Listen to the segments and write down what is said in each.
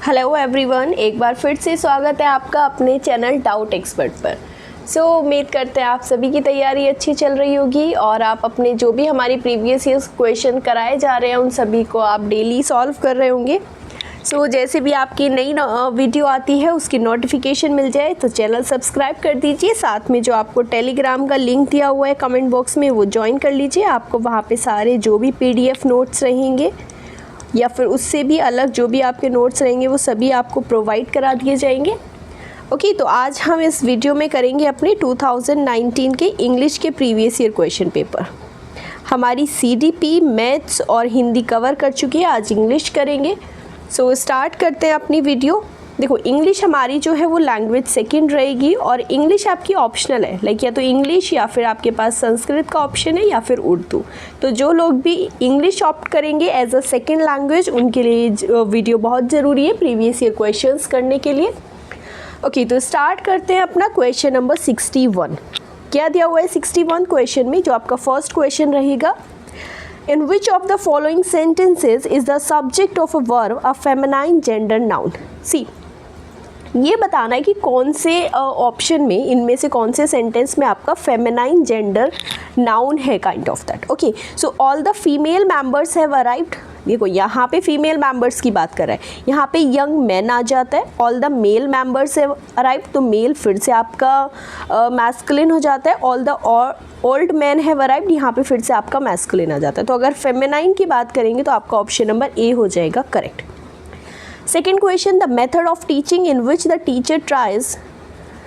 Hello everyone, एक बार फिर से स्वागत है आपका अपने चैनल डाउट एक्सपर्ट पर। उम्मीद करते हैं आप सभी की तैयारी अच्छी चल रही होगी और आप अपने जो भी हमारी प्रीवियस ईयर्स क्वेश्चन कराए जा रहे हैं उन सभी को आप डेली सॉल्व कर रहे होंगे। जैसे भी आपकी नई वीडियो आती है उसकी नोटिफिकेशन मिल जाए तो चैनल सब्सक्राइब कर दीजिए। साथ में जो आपको टेलीग्राम का लिंक दिया हुआ है कमेंट बॉक्स में वो ज्वाइन कर लीजिए। आपको वहाँ पे सारे जो भी PDF नोट्स रहेंगे या फिर उससे भी अलग जो भी आपके नोट्स रहेंगे वो सभी आपको प्रोवाइड करा दिए जाएंगे। ओके, तो आज हम इस वीडियो में करेंगे अपने 2019 के इंग्लिश के प्रीवियस ईयर क्वेश्चन पेपर। हमारी CDP मैथ्स और हिंदी कवर कर चुकी है, आज इंग्लिश करेंगे। स्टार्ट करते हैं अपनी वीडियो। देखो, इंग्लिश हमारी जो है वो लैंग्वेज सेकंड रहेगी और इंग्लिश आपकी ऑप्शनल है, लाइक या तो इंग्लिश या फिर आपके पास संस्कृत का ऑप्शन है या फिर उर्दू। तो जो लोग भी इंग्लिश ऑप्ट करेंगे एज अ सेकंड लैंग्वेज उनके लिए वीडियो बहुत ज़रूरी है प्रीवियस ईयर क्वेश्चंस करने के लिए। ओके, तो स्टार्ट करते हैं अपना क्वेश्चन नंबर 61। क्या दिया हुआ है 61 क्वेश्चन में? जो आपका फर्स्ट क्वेश्चन रहेगा, In which of the following sentences is the subject of a verb a feminine gender noun? See, ये बताना है कि कौन से ऑप्शन में, इनमें से कौन से सेंटेंस में आपका फेमिनाइन जेंडर नाउन है, kind of that. Okay, so all the female members have arrived. देखो, यहाँ पे फीमेल मेंबर्स की बात कर रहा है, यहाँ पे यंग मैन आ जाता है। All the male members have arrived, तो मेल फिर से आपका मैस्कुलिन हो जाता है। All the old man have arrived, यहाँ पे फिर से आपका मैस्कुलिन आ जाता है। तो अगर फेमिनाइन की बात करेंगे तो आपका ऑप्शन नंबर ए हो जाएगा correct. Second question, the method of teaching in which the teacher tries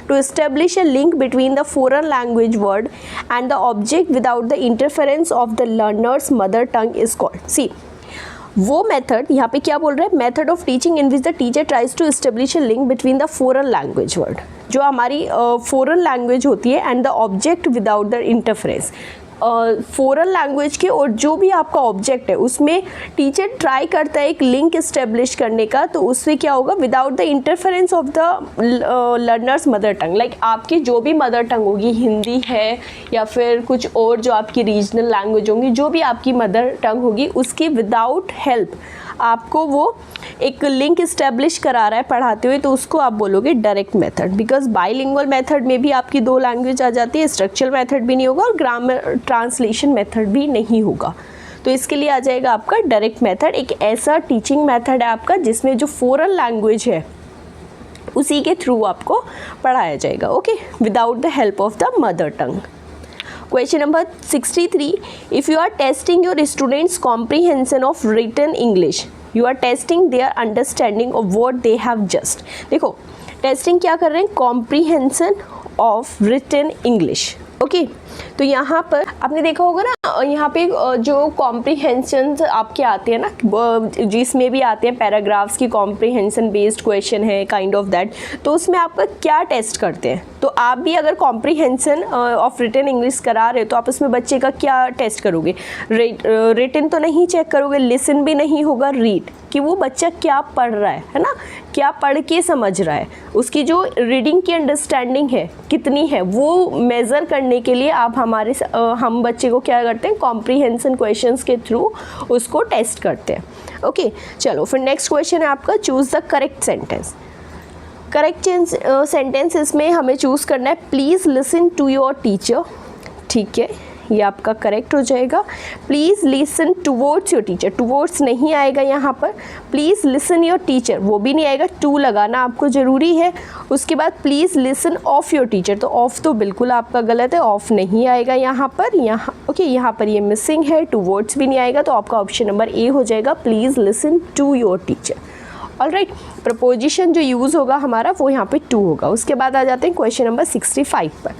to establish a link between the foreign language word and the object without the interference of the learner's mother tongue is called. See, वो method यहाँ पे क्या बोल रहे हैं? Method of teaching in which the teacher tries to establish a link between the foreign language word, जो हमारी foreign language होती है, and the object without the interference. Foreign language के और जो भी आपका ऑब्जेक्ट है उसमें टीचर ट्राई करता है एक लिंक इस्टेब्लिश करने का, तो उससे क्या होगा? Without the interference of the learners mother tongue. Like आपकी जो भी मदर टंग होगी, हिंदी है या फिर कुछ और जो आपकी रीजनल लैंग्वेज होंगी, जो भी आपकी मदर टंग होगी, उसकी विदाउट हेल्प आपको वो एक लिंक इस्टेब्लिश करा रहा है पढ़ाते हुए, तो उसको आप बोलोगे direct method. Because bilingual method में भी आपकी दो लैंग्वेज आ जाती है, स्ट्रक्चरल मेथड भी नहीं होगा और ग्रामर ट्रांसलेशन मेथड भी नहीं होगा। तो इसके लिए आ जाएगा आपका डायरेक्ट मेथड। एक ऐसा टीचिंग मेथड है आपका जिसमें जो फॉरेन लैंग्वेज है उसी के थ्रू आपको पढ़ाया जाएगा। Okay, without the help of the mother tongue. Question number 63, if you are testing your students' comprehension of written English, you are testing their understanding of what they have just. देखो, testing क्या कर रहे हैं? Comprehension of written English. Okay, तो यहाँ पर आपने देखा होगा ना, यहाँ पे जो कॉम्प्रीहेंशन आपके आते हैं ना, जिसमें भी आते हैं पैराग्राफ्स की कॉम्प्रीहेंशन बेस्ड क्वेश्चन है, काइंड ऑफ दैट, तो उसमें आपका क्या टेस्ट करते हैं? तो आप भी अगर कॉम्प्रीहेंशन ऑफ रिटन इंग्लिश करा रहे हो तो आप उसमें बच्चे का क्या टेस्ट करोगे? रिटन तो नहीं चेक करोगे, लिसन भी नहीं होगा, रीड, कि वो बच्चा क्या पढ़ रहा है ना, क्या पढ़ के समझ रहा है, उसकी जो रीडिंग की अंडरस्टैंडिंग है कितनी है, वो मेज़र करने के लिए आप हम बच्चे को क्या करते हैं? कॉम्प्रीहेंशन क्वेश्चंस के थ्रू उसको टेस्ट करते हैं। ओके, चलो फिर नेक्स्ट क्वेश्चन है आपका, choose the correct sentence. Correct sentence इसमें हमें चूज़ करना है, please listen to your teacher. ठीक है, ये आपका करेक्ट हो जाएगा। Please listen towards your teacher, towards नहीं आएगा यहाँ पर। प्लीज़ लिसन योर टीचर, वो भी नहीं आएगा, टू लगाना आपको ज़रूरी है। उसके बाद please listen of your teacher, तो ऑफ तो बिल्कुल आपका गलत है, ऑफ नहीं आएगा यहाँ पर। ओके, यहाँ पर ये मिसिंग है, टुवर्ड्स भी नहीं आएगा, तो आपका ऑप्शन नंबर ए हो जाएगा, please listen to your teacher. Alright, preposition जो यूज़ होगा हमारा वो यहाँ पे टू होगा। उसके बाद आ जाते हैं क्वेश्चन नंबर 65 पर।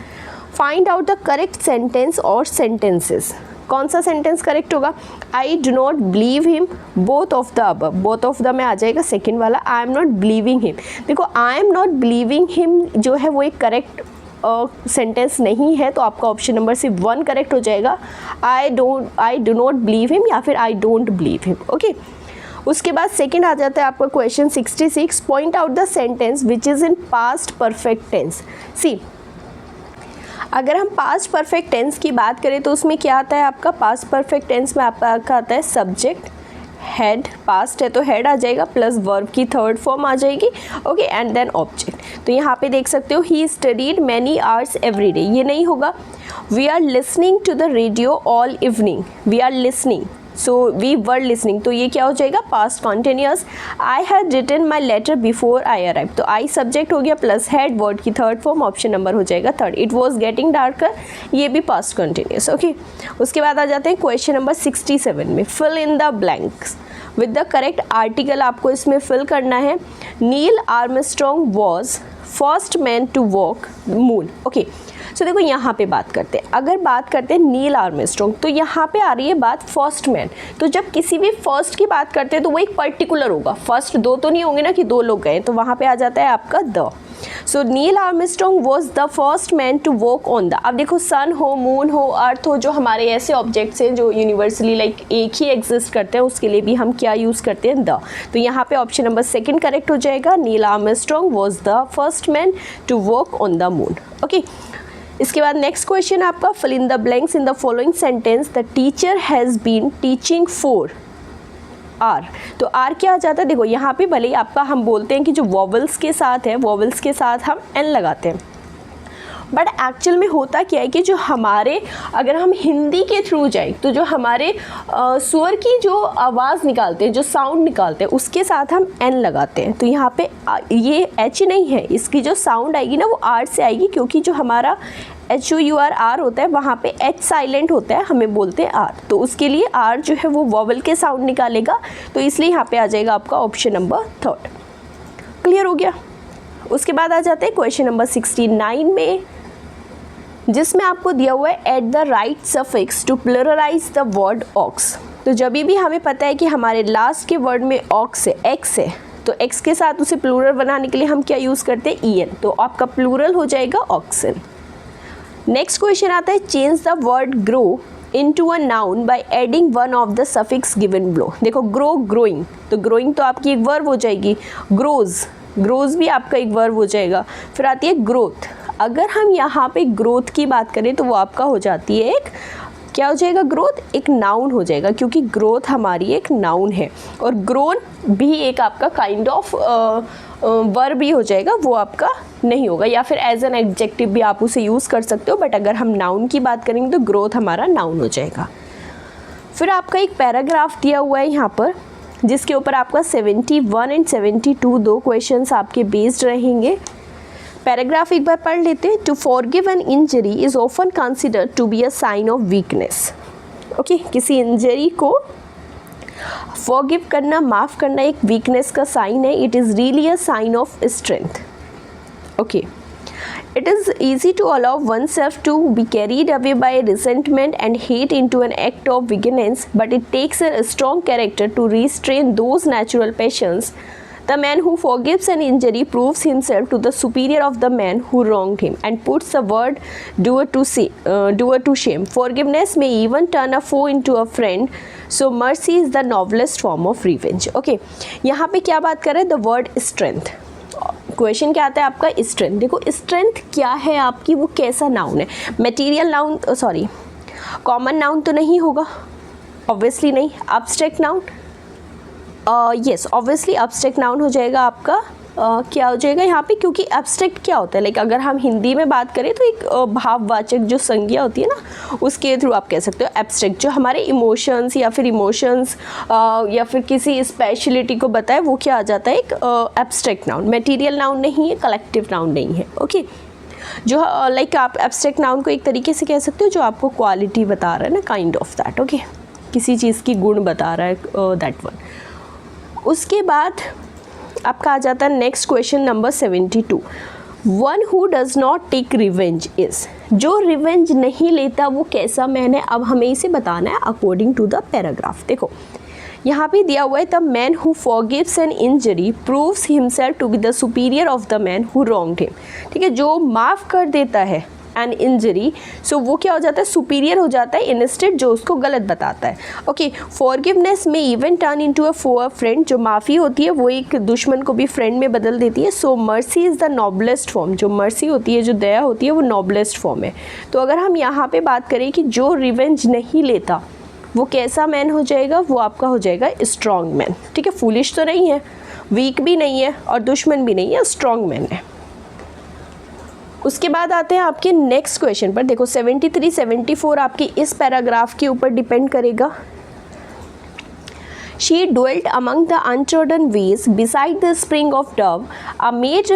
Find out the correct sentence और सेंटेंसेस। कौन सा सेंटेंस करेक्ट होगा? I do not believe him both of the above, both of the में आ जाएगा सेकेंड वाला, I am not believing him. देखो, I am not believing him जो है वो एक करेक्ट सेंटेंस नहीं है, तो आपका ऑप्शन नंबर सिर्फ 1 करेक्ट हो जाएगा। I do not believe him या फिर I don't believe him. Okay, उसके बाद सेकंड आ जाता है आपका question 66, point out the sentence which is in past perfect tense. See, अगर हम पास्ट परफेक्ट टेंस की बात करें तो उसमें क्या आता है आपका? पास्ट परफेक्ट टेंस में आपका आता है सब्जेक्ट, हैड, पास्ट है तो हैड आ जाएगा प्लस वर्ब की थर्ड फॉर्म आ जाएगी, ओके, एंड देन ऑब्जेक्ट। तो यहाँ पे देख सकते हो he studied many hours every day, ये नहीं होगा। We are listening to the radio all evening, we are listening, so we were listening, तो ये क्या हो जाएगा past continuous. I had written my letter before I arrive, तो I subject हो गया प्लस हैड वर्ड की थर्ड फॉर्म, ऑप्शन नंबर हो जाएगा third. It was getting darker, ये भी पास्ट कॉन्टिन्यूअस, ओके। उसके बाद आ जाते हैं क्वेश्चन नंबर 67 में, fill in the blanks with the correct article आपको इसमें फिल करना है। Neil Armstrong was first man to walk moon, okay. So देखो यहाँ पे बात करते हैं, अगर बात करते हैं नील आर्मस्ट्रॉन्ग, तो यहाँ पे आ रही है बात फर्स्ट मैन। तो जब किसी भी फर्स्ट की बात करते हैं तो वो एक पर्टिकुलर होगा, फर्स्ट दो तो नहीं होंगे ना कि दो लोग गए, तो वहाँ पे आ जाता है आपका the. So Neil Armstrong was the first man to walk on the. अब देखो सन हो, मून हो, अर्थ हो, जो हमारे ऐसे ऑब्जेक्ट्स हैं जो यूनिवर्सली लाइक एक ही एग्जिस्ट करते हैं, उसके लिए भी हम क्या यूज़ करते हैं द। तो यहाँ पे ऑप्शन नंबर सेकंड करेक्ट हो जाएगा, Neil Armstrong was the first man to walk on the moon, okay. इसके बाद नेक्स्ट क्वेश्चन आपका, fill in the blanks in the following sentence, the teacher has been teaching for hour. तो hour क्या आ जाता है, देखो यहाँ पे भले ही आपका हम बोलते हैं कि जो वॉवल्स के साथ है, वॉवल्स के साथ हम एन लगाते हैं, बट एक्चुअल में होता क्या है कि जो हमारे, अगर हम हिंदी के थ्रू जाए तो जो हमारे स्वर की जो आवाज़ निकालते हैं, जो साउंड निकालते हैं, उसके साथ हम एन लगाते हैं। तो यहाँ पे ये एच नहीं है, इसकी जो साउंड आएगी ना वो आर से आएगी, क्योंकि जो हमारा HUR होता है वहाँ पे एच साइलेंट होता है, हमें बोलते हैं आर, तो उसके लिए आर जो है वो वॉवल के साउंड निकालेगा, तो इसलिए यहाँ पे आ जाएगा आपका ऑप्शन नंबर थर्ड। क्लियर हो गया। उसके बाद आ जाते हैं क्वेश्चन नंबर 69 में, जिसमें आपको दिया हुआ है add the right suffix to pluralise the word ox. तो जब भी हमें पता है कि हमारे लास्ट के वर्ड में ऑक्स है, एक्स है, तो एक्स के साथ उसे प्लूरल बनाने के लिए हम क्या यूज़ करते हैं, EN, तो आपका प्लूरल हो जाएगा ऑक्सन। नेक्स्ट क्वेश्चन आता है, change the word grow into a noun by adding one of the suffix given below. देखो ग्रो, ग्रोइंग, तो ग्रोइंग तो आपकी एक वर्ब हो जाएगी, ग्रोज, ग्रोज भी आपका एक वर्ब हो जाएगा। फिर आती है ग्रोथ, अगर हम यहाँ पे ग्रोथ की बात करें तो वो आपका हो जाती है एक, क्या हो जाएगा, ग्रोथ एक नाउन हो जाएगा, क्योंकि ग्रोथ हमारी एक नाउन है। और ग्रोन भी एक आपका काइंड ऑफ वर्ब भी हो जाएगा, वो आपका नहीं होगा, या फिर एज एन एडजेक्टिव भी आप उसे यूज़ कर सकते हो, बट अगर हम नाउन की बात करेंगे तो ग्रोथ हमारा नाउन हो जाएगा। फिर आपका एक पैराग्राफ दिया हुआ है यहाँ पर, जिसके ऊपर आपका 71 एंड 72 दो क्वेश्चंस आपके बेस्ड रहेंगे। पैराग्राफ एक बार पढ़ लेते हैं। To forgive an injury is often considered to be a sign of weakness, okay. किसी इंजरी को फॉरगिव करना, माफ़ करना एक वीकनेस का साइन है, it is really a sign of strength, okay. It is easy to allow oneself to be carried away by resentment and hate into an act of vengeance, but it takes a strong character to restrain those natural passions. The man who forgives an injury proves himself to the superior of the man who wronged him and puts the word doer to shame. Forgiveness may even turn a foe into a friend. So mercy is the noblest form of revenge. Okay, यहाँ पे क्या बात कर रहे हैं? The word strength. Question क्या आता है आपका, स्ट्रेंथ। देखो स्ट्रेंथ क्या है आपकी, वो कैसा नाउन है, material noun, sorry common noun तो नहीं होगा, ऑब्वियसली नहीं। Abstract noun, yes obviously abstract noun हो जाएगा आपका। क्या हो जाएगा यहाँ पे, क्योंकि एब्स्ट्रैक्ट क्या होता है, लाइक अगर हम हिंदी में बात करें तो एक भाववाचक जो संज्ञा होती है ना, उसके थ्रू आप कह सकते हो एब्स्ट्रैक्ट। जो हमारे इमोशंस या फिर या फिर किसी स्पेशलिटी को बताए, वो क्या आ जाता है, एक एब्स्ट्रैक्ट नाउन। मटेरियल नाउन नहीं है, कलेक्टिव नाउन नहीं है, ओके। जो लाइक आप एब्स्ट्रैक्ट नाउन को एक तरीके से कह सकते हो जो आपको क्वालिटी बता रहा है ना, काइंड ऑफ दैट, ओके, किसी चीज़ की गुण बता रहा है, दैट वन। उसके बाद आपका आ जाता है next question number 72। One who does not take revenge is, जो रिवेंज नहीं लेता वो कैसा मैन है, अब हमें इसे बताना है अकॉर्डिंग टू द पैराग्राफ। देखो यहाँ पे दिया हुआ है, the man who forgives an injury proves himself to be the superior of the man who wronged him. ठीक है, जो माफ़ कर देता है एन इंजरी, सो वो क्या हो जाता है, सुपीरियर हो जाता है इंस्टेड जो उसको गलत बताता है, ओके। फॉरगिवनेस में even turn into a four friend, जो माफ़ी होती है वो एक दुश्मन को भी फ्रेंड में बदल देती है। सो mercy is the noblest form, जो मर्सी होती है, जो दया होती है, वो नॉबलेस्ट फॉर्म है। तो अगर हम यहाँ पे बात करें कि जो रिवेंज नहीं लेता वो कैसा मैन हो जाएगा, वो आपका हो जाएगा स्ट्रॉन्ग मैन। ठीक है, फूलिश तो नहीं है, वीक भी नहीं है और दुश्मन भी नहीं है, स्ट्रॉन्ग मैन है। उसके बाद आते हैं आपके नेक्स्ट क्वेश्चन पर। देखो 73, 74 आपकी इस पैराग्राफ के ऊपर डिपेंड करेगा। She dwelt among the untrodden ways beside the spring of Dove, a maid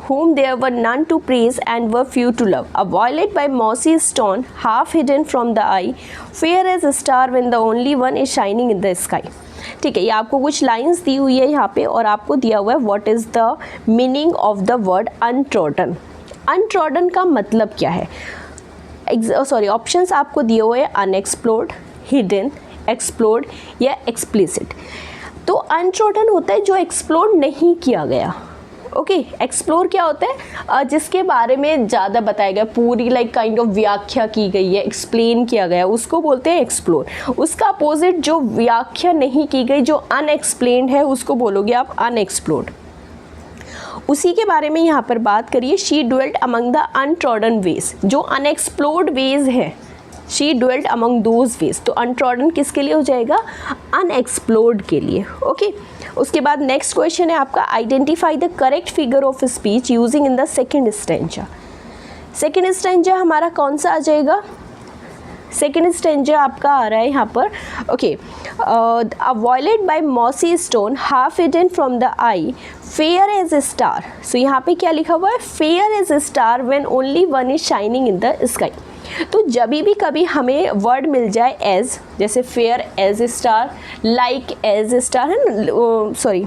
whom there were none to praise and were few to love, a violet by mossy stone, half hidden from the eye, fair as a star when the only one is shining in the sky। ठीक है, ये आपको कुछ lines दी हुई है यहाँ पे और आपको दिया हुआ है what is the meaning of the word untrodden. Untrodden का मतलब क्या है? सॉरी, ऑप्शंस आपको दिए हुए हैं अनएक्सप्लोर्ड, हिडन, एक्सप्लोर्ड या एक्सप्लिसिट। तो अनट्रोडन होता है जो एक्सप्लोर नहीं किया गया। ओके, एक्सप्लोर क्या होता है? जिसके बारे में ज़्यादा बताया गया, पूरी लाइक काइंड ऑफ व्याख्या की गई है, एक्सप्लेन किया गया, उसको बोलते हैं एक्सप्लोर। उसका अपोजिट जो व्याख्या नहीं की गई, जो अनएक्सप्लेन्ड है, उसको बोलोगे आप अनएक्सप्लोर्ड। उसी के बारे में यहाँ पर बात करिए। She dwelt among the untrodden ways, जो अनएक्सप्लोर्ड वेज है, she dwelt among those ways. तो अनट्रॉडन किसके लिए हो जाएगा? अनएक्सप्लोर्ड के लिए। ओके, उसके बाद नेक्स्ट क्वेश्चन है आपका, identify the correct figure of speech using in the second stanza. Second stanza हमारा कौन सा आ जाएगा? सेकेंड स्टैंजा आपका आ रहा है यहाँ पर, okay, a violet by mossy stone, half hidden from the eye, fair as a star. So यहाँ पे क्या लिखा हुआ है? Fair as a star when only one is shining in the sky. तो जब भी कभी हमें वर्ड मिल जाए एज, जैसे fair as a star, like as a star है ना, सॉरी,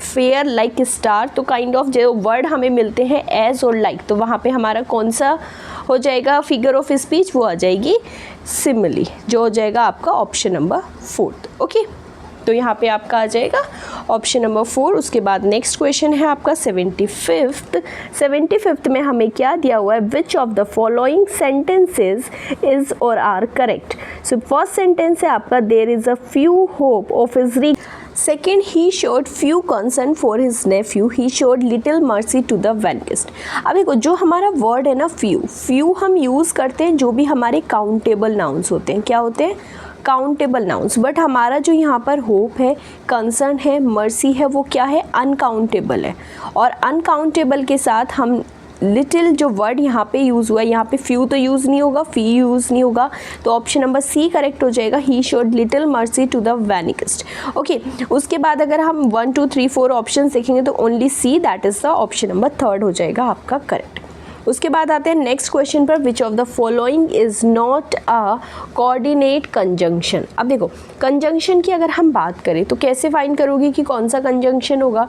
फेयर लाइक स्टार, तो काइंड ऑफ जो वर्ड हमें मिलते हैं एज और लाइक, तो वहाँ पे हमारा कौन सा हो जाएगा फिगर ऑफ स्पीच? वो आ जाएगी सिमिली, जो हो जाएगा आपका ऑप्शन नंबर 4। ओके, तो यहाँ पे आपका आ जाएगा ऑप्शन नंबर 4। उसके बाद नेक्स्ट क्वेश्चन है आपका 75th में हमें क्या दिया हुआ है? Which of the following sentences is और are correct. So first sentence है आपका, there is a few hope of his second, he showed few concern for his nephew, he showed little mercy to the vanquished. अब देखो जो हमारा word है ना few हम यूज़ करते हैं जो भी हमारे काउंटेबल नाउन्स होते हैं। क्या होते हैं? Countable nouns. बट हमारा जो यहाँ पर होप है, कंसर्न है, मर्सी है, वो क्या है? अनकाउंटेबल है। और अनकाउंटेबल के साथ हम लिटिल जो वर्ड यहाँ पे यूज़ हुआ है, यहाँ पे फ्यू तो यूज़ नहीं होगा, फी यूज़ नहीं होगा, तो ऑप्शन नंबर सी करेक्ट हो जाएगा, he showed little mercy to the vanquished. Okay, उसके बाद अगर हम 1 2 3 4 ऑप्शन देखेंगे तो only C, that is the option number 3 हो जाएगा आपका करेक्ट। उसके बाद आते हैं नेक्स्ट क्वेश्चन पर, which of the following is not a coordinate conjunction. अब देखो कंजंक्शन की अगर हम बात करें तो कैसे फाइंड करोगे कि कौन सा कंजंक्शन होगा?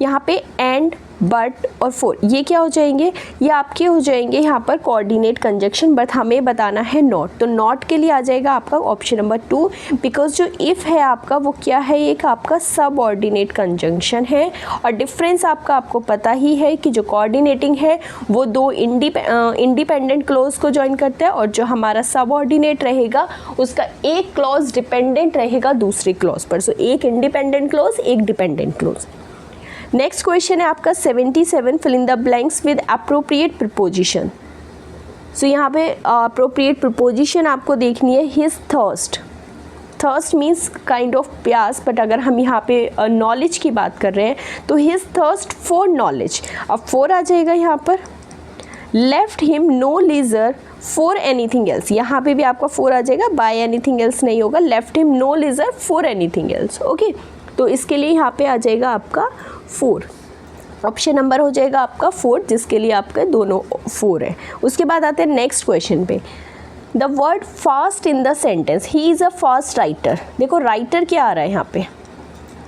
यहाँ पे एंड, बट और फॉर, ये क्या हो जाएंगे? ये आपके हो जाएंगे यहाँ पर कोऑर्डिनेट कंजंक्शन, बट हमें बताना है नॉट। तो नॉट के लिए आ जाएगा आपका ऑप्शन नंबर 2, बिकॉज जो इफ़ है आपका वो क्या है? एक आपका सब ऑर्डिनेट कंजंक्शन है। और डिफरेंस आपको पता ही है कि जो कोऑर्डिनेटिंग है वो दो इंडिपेंडेंट क्लॉज को ज्वाइन करता है, और जो हमारा सब ऑर्डिनेट रहेगा उसका एक क्लॉज डिपेंडेंट रहेगा दूसरे क्लॉज पर। सो एक इंडिपेंडेंट क्लॉज, एक डिपेंडेंट क्लॉज। नेक्स्ट क्वेश्चन है आपका 77, fill in the blanks with appropriate preposition. So यहाँ पे अप्रोप्रिएट प्रीपोजिशन आपको देखनी है। His thirst, thirst means kind of प्यास, बट अगर हम यहाँ पे नॉलेज की बात कर रहे हैं तो हिज थर्स्ट फॉर नॉलेज। अब फॉर आ जाएगा यहाँ पर। Left him no leisure for anything else, यहाँ पे भी आपका फॉर आ जाएगा, बाय एनीथिंग एल्स नहीं होगा। Left him no leisure for anything else. Okay, तो इसके लिए यहाँ पे आ जाएगा आपका 4, ऑप्शन नंबर हो जाएगा आपका 4, जिसके लिए आपका दोनों 4 है। उसके बाद आते हैं नेक्स्ट क्वेश्चन पे, the word fast in the sentence, he is a fast writer. देखो राइटर क्या आ रहा है यहाँ पे?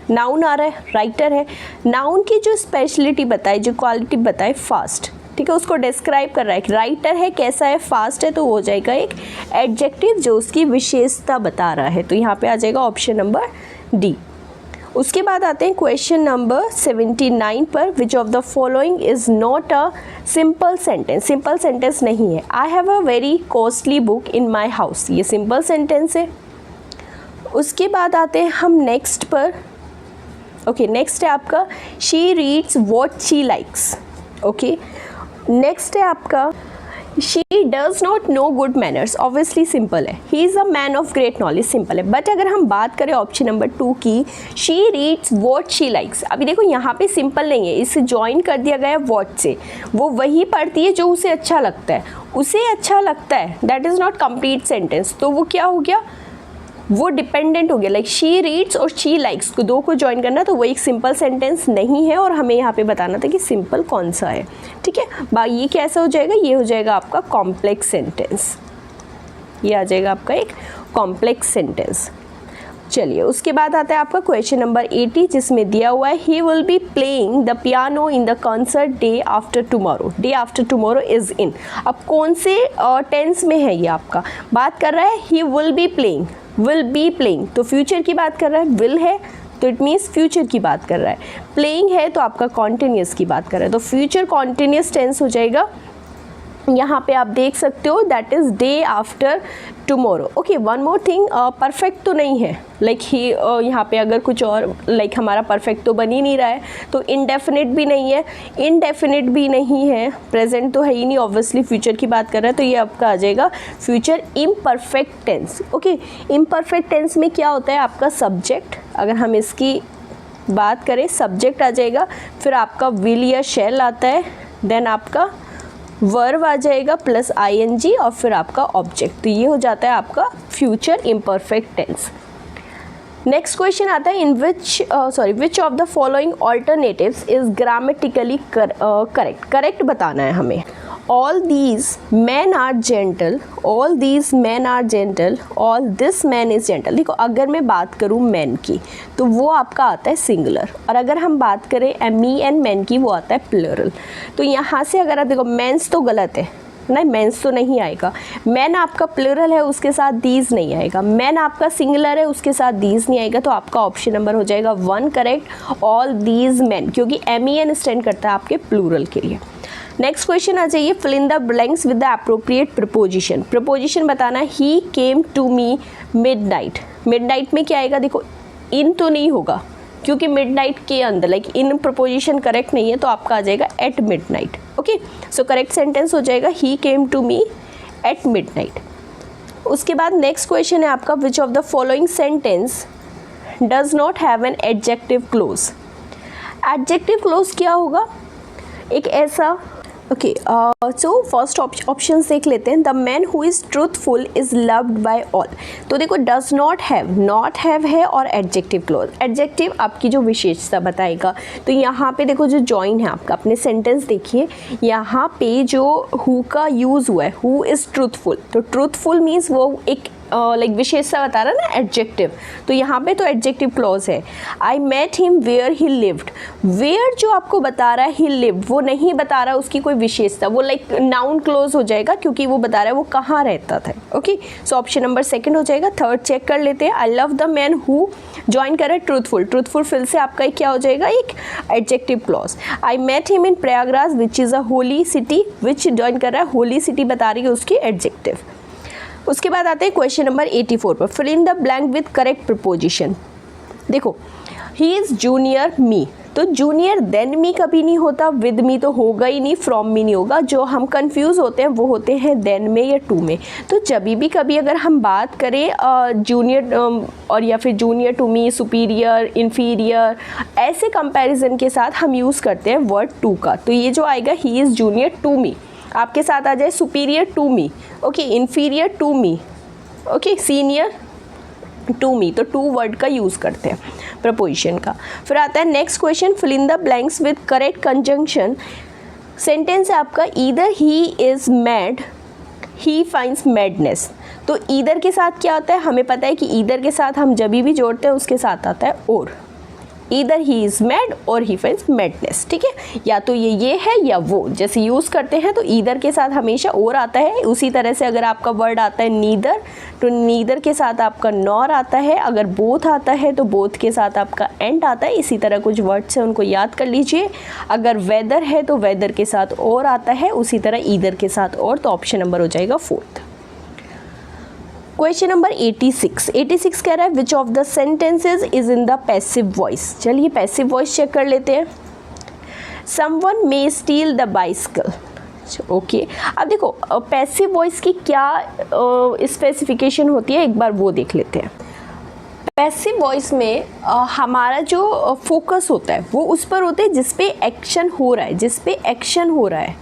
नाउन आ रहा है, राइटर है। नाउन की जो स्पेशलिटी बताए, जो क्वालिटी बताए, फास्ट, ठीक है, उसको डिस्क्राइब कर रहा है कि राइटर है, कैसा है, फास्ट है, तो वो हो जाएगा एक एडजेक्टिव जो उसकी विशेषता बता रहा है। तो यहाँ पे आ जाएगा ऑप्शन नंबर डी। उसके बाद आते हैं क्वेश्चन नंबर 79 पर, which of the following is not a simple sentence. Simple sentence नहीं है। I have a very costly book in my house, ये सिंपल सेंटेंस है। उसके बाद आते हैं हम नेक्स्ट पर। ओके, नेक्स्ट है आपका she reads what she likes. Okay, next है आपका she does not know good manners, obviously simple है, he is a man of great knowledge, simple है। बट अगर हम बात करें ऑप्शन नंबर 2 की, she reads what she likes, अभी देखो यहाँ पे सिंपल नहीं है, इसे ज्वाइन कर दिया गया है वॉट से, वो वही पढ़ती है जो उसे अच्छा लगता है, उसे अच्छा लगता है, that is not complete sentence, तो वो क्या हो गया, वो डिपेंडेंट हो गया, लाइक शी रीड्स और शी लाइक्स को दो को ज्वाइन करना, तो वो एक सिंपल सेंटेंस नहीं है, और हमें यहाँ पे बताना था कि सिंपल कौन सा है, ठीक है। ये कैसा हो जाएगा, ये हो जाएगा आपका कॉम्प्लेक्स सेंटेंस, ये आ जाएगा आपका एक कॉम्प्लेक्स सेंटेंस। चलिए उसके बाद आता है आपका क्वेश्चन नंबर 80, जिसमें दिया हुआ है he will be playing the piano in the concert day after tomorrow, day after tomorrow is in, अब कौन से टेंस में है ये आपका, बात कर रहा है he will be playing, will be playing तो फ्यूचर की बात कर रहा है, विल है तो इट मीन्स फ्यूचर की बात कर रहा है, प्लेइंग है तो आपका कॉन्टिन्यूस की बात कर रहा है, तो फ्यूचर कॉन्टिन्यूस टेंस हो जाएगा। यहाँ पे आप देख सकते हो that is day after tomorrow. Okay, one more thing, perfect तो नहीं है, लाइक ही यहाँ पे अगर कुछ और लाइक हमारा परफेक्ट तो बन ही नहीं रहा है, तो इनडेफिनिट भी नहीं है, इनडेफिनिट भी नहीं है, प्रेजेंट तो है ही नहीं, ऑब्वियसली फ्यूचर की बात कर रहा है, तो ये आपका आ जाएगा future imperfect tense. Okay, imperfect tense में क्या होता है आपका सब्जेक्ट, अगर हम इसकी बात करें सब्जेक्ट आ जाएगा, फिर आपका विल या शैल आता है, देन आपका वर्ब आ जाएगा प्लस आईएनजी और फिर आपका ऑब्जेक्ट, तो ये हो जाता है आपका future imperfect tense. Next question आता है in which of the following alternatives is grammatically correct, correct बताना है हमें। All these man are gentle, all these man are gentle, all this man is gentle. देखो अगर मैं बात करूँ मैन की तो वो आपका आता है सिंगुलर, और अगर हम बात करें मी एंड मैन की वो आता है प्लूरल। तो यहाँ से अगर आप देखो मेंस तो गलत है, नहीं मेंस तो नहीं आएगा, मैन आपका प्लूरल है उसके साथ दीज नहीं आएगा, मैन आपका सिंगुलर है उसके साथ दीज नहीं आएगा, तो आपका ऑप्शन नंबर हो जाएगा 1 करेक्ट, ऑल दीज मैन, क्योंकि MEN स्टैंड करता है आपके प्लूरल के लिए। नेक्स्ट क्वेश्चन आ जाइए, fill in the blanks with the appropriate preposition, preposition बताना है। He came to me midnight, midnight में क्या आएगा, देखो इन तो नहीं होगा क्योंकि मिडनाइट के अंदर लाइक इन प्रपोजिशन करेक्ट नहीं है, तो आपका आ जाएगा at midnight. Okay, so correct sentence हो जाएगा he came to me at midnight. उसके बाद नेक्स्ट क्वेश्चन है आपका, which of the following sentence does not have an adjective clause. Adjective clause क्या होगा, एक ऐसा ओके, सो फर्स्ट ऑप्शन देख लेते हैं। The man who is truthful is loved by all, तो देखो डज नॉट हैव है और एडजेक्टिव क्लोज, एडजेक्टिव आपकी जो विशेषता बताएगा, तो यहाँ पे देखो जो जॉइन है आपका, अपने सेंटेंस देखिए, यहाँ पे जो हु का यूज़ हुआ है, हु इज़ ट्रूथफुल, तो ट्रूथफुल मीन्स वो एक लाइक विशेषता बता रहा ना एडजेक्टिव, तो यहाँ पे तो एडजेक्टिव क्लॉज है। I met him where he lived, where जो आपको बता रहा है ही लिव्ड, वो नहीं बता रहा उसकी कोई विशेषता, वो लाइक नाउन क्लोज हो जाएगा क्योंकि वो बता रहा है वो कहाँ रहता था। ओके, सो ऑप्शन नंबर 2 हो जाएगा। थर्ड चेक कर लेते हैं, I love the man who join करे ट्रूथफुल, ट्रूथफुल फिर से आपका क्या हो जाएगा, एक adjective clause. I met him in Prayagraj which is a holy city, which join कर रहा है होली सिटी बता रही है उसकी एडजेक्टिव। उसके बाद आते हैं क्वेश्चन नंबर 84 पर, fill in the blank with correct preposition. देखो ही इज़ जूनियर मी, तो जूनियर देन मी कभी नहीं होता, विद मी तो होगा ही नहीं, फ्रॉम मी नहीं होगा, जो हम कंफ्यूज होते हैं वो होते हैं देन में या टू में। तो जब भी कभी अगर हम बात करें जूनियर और या फिर junior to me, superior, inferior, ऐसे कंपैरिजन के साथ हम यूज़ करते हैं वर्ड टू का, तो ये जो आएगा he is junior to me, आपके साथ आ जाए superior to me, okay, inferior to me, okay, senior to me, तो टू वर्ड का यूज़ करते हैं प्रपोजिशन का। फिर आता है next question, fill in the blanks with correct conjunction. Sentence है आपका, either he is mad he finds madness, तो ईदर के साथ क्या होता है, हमें पता है कि ईदर के साथ हम जब भी जोड़ते हैं उसके साथ आता है और, ईदर ही इज़ मैड और ही फाइंड्स मैडनेस, ठीक है, या तो ये है या वो, जैसे यूज़ करते हैं तो ईदर के साथ हमेशा और आता है। उसी तरह से अगर आपका वर्ड आता है नीदर, तो नीदर के साथ आपका नॉर आता है, अगर बोथ आता है तो बोथ के साथ आपका एंड आता है। इसी तरह कुछ वर्ड्स हैं उनको याद कर लीजिए। अगर वेदर है तो वेदर के साथ और आता है, उसी तरह ईदर के साथ और, तो ऑप्शन नंबर हो जाएगा 4th। क्वेश्चन नंबर 86 कह रहा है which of the sentences is in the passive voice. चलिए पैसिव वॉइस चेक कर लेते हैं। Someone may steel the bicycle, okay अब देखो पैसिव वॉइस की क्या स्पेसिफिकेशन होती है, एक बार वो देख लेते हैं। पैसिव वॉइस में हमारा जो फोकस होता है वो उस पर होता है जिस पे एक्शन हो रहा है, जिस पे एक्शन हो रहा है,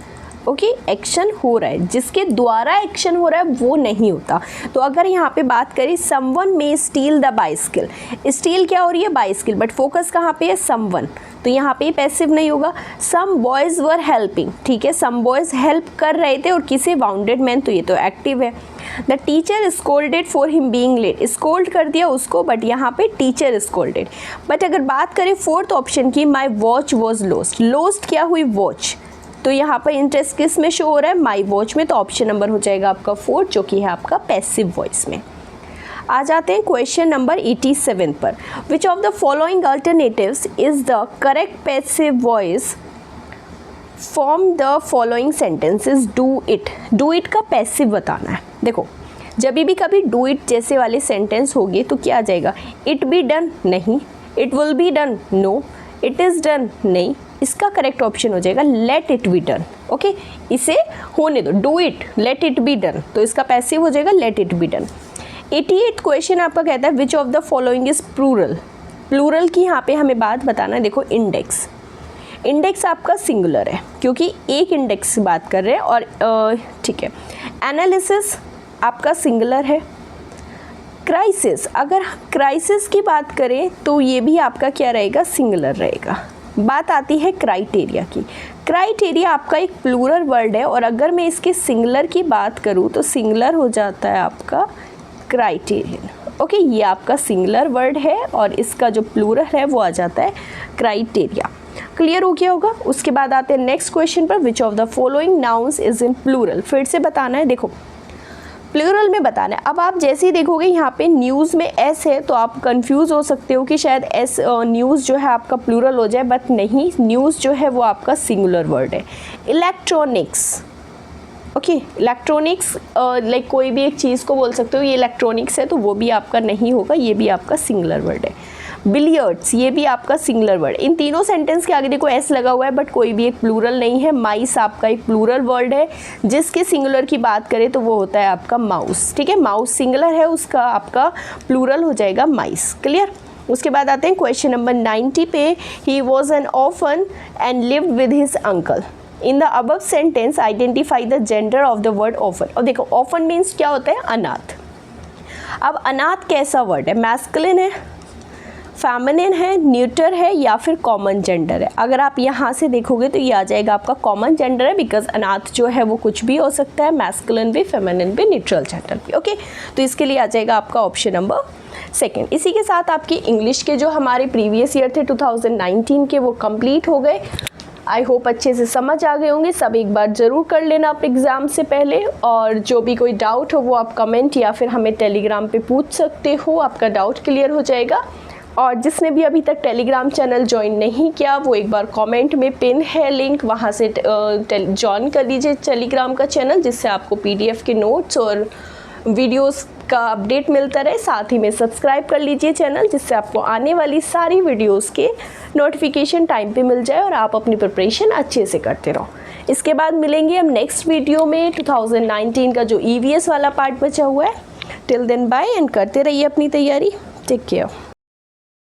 ओके एक्शन हो रहा है, जिसके द्वारा एक्शन हो रहा है वो नहीं होता। तो अगर यहाँ पे बात करें someone may steel the bicycle, steel क्या हो रही है, बाइसिकल, बट फोकस कहाँ पे है, समवन, तो यहाँ पे पैसिव नहीं होगा। सम बॉयज़ वर हेल्पिंग, ठीक है, सम बॉयज़ हेल्प कर रहे थे और किसे, वाउंडेड मैन, तो ये तो एक्टिव है। The teacher scolded for him being late, scold कर दिया उसको, बट यहाँ पे टीचर स्कोल्डेड। बट अगर बात करें फोर्थ ऑप्शन की, my watch was lost, lost क्या हुई, वॉच, तो यहाँ पर इंटरेस्ट किस में शो हो रहा है, माई वॉच में, तो ऑप्शन नंबर हो जाएगा आपका 4 जो कि है आपका पैसिव वॉइस में। आ जाते हैं क्वेश्चन नंबर 87 पर। Which of the following alternatives is the correct passive voice, form the following sentences, do it, do it का पैसिव बताना है। देखो जब भी कभी डू इट जैसे वाले सेंटेंस होगी तो क्या आ जाएगा, इट बी डन, नहीं, it will be done, no, it is done, नहीं, इसका करेक्ट ऑप्शन हो जाएगा let it be done, okay, इसे होने दो, do it, let it be done, तो इसका पैसिव हो जाएगा let it be done. 88 question आपका कहता है which of the following is plural, plural की यहाँ पे हमें बात बताना है। देखो इंडेक्स, इंडेक्स आपका सिंगुलर है क्योंकि एक इंडेक्स से बात कर रहे हैं और ठीक है। एनालिसिस आपका सिंगुलर है। क्राइसिस, अगर क्राइसिस की बात करें तो ये भी आपका क्या रहेगा, सिंगुलर रहेगा। बात आती है क्राइटेरिया की, क्राइटेरिया आपका एक प्लूरल वर्ड है और अगर मैं इसके सिंगुलर की बात करूँ तो सिंगुलर हो जाता है आपका क्राइटेरियन, ओके, ये आपका सिंगुलर वर्ड है और इसका जो प्लूरल है वो आ जाता है क्राइटेरिया। क्लियर हो गया होगा। उसके बाद आते हैं नेक्स्ट क्वेश्चन पर, which of the following nouns is in plural, फिर से बताना है। देखो प्लूरल में बताना है। अब आप जैसे ही देखोगे यहाँ पे न्यूज़ में एस है तो आप कंफ्यूज हो सकते हो कि शायद एस न्यूज़ जो है आपका प्लूरल हो जाए, बट नहीं, न्यूज़ जो है वो आपका सिंगुलर वर्ड है। इलेक्ट्रॉनिक्स, ओके, इलेक्ट्रॉनिक्स लाइक कोई भी एक चीज़ को बोल सकते हो ये इलेक्ट्रॉनिक्स है, तो वो भी आपका नहीं होगा, ये भी आपका सिंगुलर वर्ड है। बिलियर्ड्स, ये भी आपका सिंगुलर वर्ड। इन तीनों सेंटेंस के आगे देखो एस लगा हुआ है बट कोई भी एक प्लूरल नहीं है। माइस आपका एक प्लूरल वर्ड है, जिसके सिंगुलर की बात करें तो वो होता है आपका माउस, ठीक है, माउस सिंगुलर है, उसका आपका प्लूरल हो जाएगा माइस। क्लियर। उसके बाद आते हैं क्वेश्चन नंबर 90 पे। He was an orphan and lived with his uncle. In the above sentence identify the gender of the word orphan. और देखो ऑर्फन मीन्स क्या होता है, अनाथ। अब अनाथ कैसा वर्ड है, मैस्कुलिन है, फेमिनिन है, न्यूटर है या फिर कॉमन जेंडर है। अगर आप यहाँ से देखोगे तो ये आ जाएगा आपका कॉमन जेंडर है, बिकॉज अनाथ जो है वो कुछ भी हो सकता है, मैस्कुलिन भी, फेमिनिन भी, न्यूट्रल जेंडर भी, ओके। तो इसके लिए आ जाएगा आपका ऑप्शन नंबर सेकेंड। इसी के साथ आपकी इंग्लिश के जो हमारे प्रीवियस ईयर थे 2019 के वो कंप्लीट हो गए। आई होप अच्छे से समझ आ गए होंगे। सब एक बार ज़रूर कर लेना आप एग्ज़ाम से पहले, और जो भी कोई डाउट हो वो आप कमेंट या फिर हमें टेलीग्राम पे पूछ सकते हो, आपका डाउट क्लियर हो जाएगा। और जिसने भी अभी तक टेलीग्राम चैनल ज्वाइन नहीं किया वो एक बार कमेंट में पिन है लिंक, वहाँ से ज्वाइन कर लीजिए टेलीग्राम का चैनल, जिससे आपको PDF के नोट्स और वीडियोस का अपडेट मिलता रहे। साथ ही में सब्सक्राइब कर लीजिए चैनल, जिससे आपको आने वाली सारी वीडियोस के नोटिफिकेशन टाइम पे मिल जाए और आप अपनी प्रिपरेशन अच्छे से करते रहो। इसके बाद मिलेंगे हम नेक्स्ट वीडियो में 2019 का जो EVS वाला पार्ट बचा हुआ है। टिल देन बाय एंड करते रहिए अपनी तैयारी। Take care.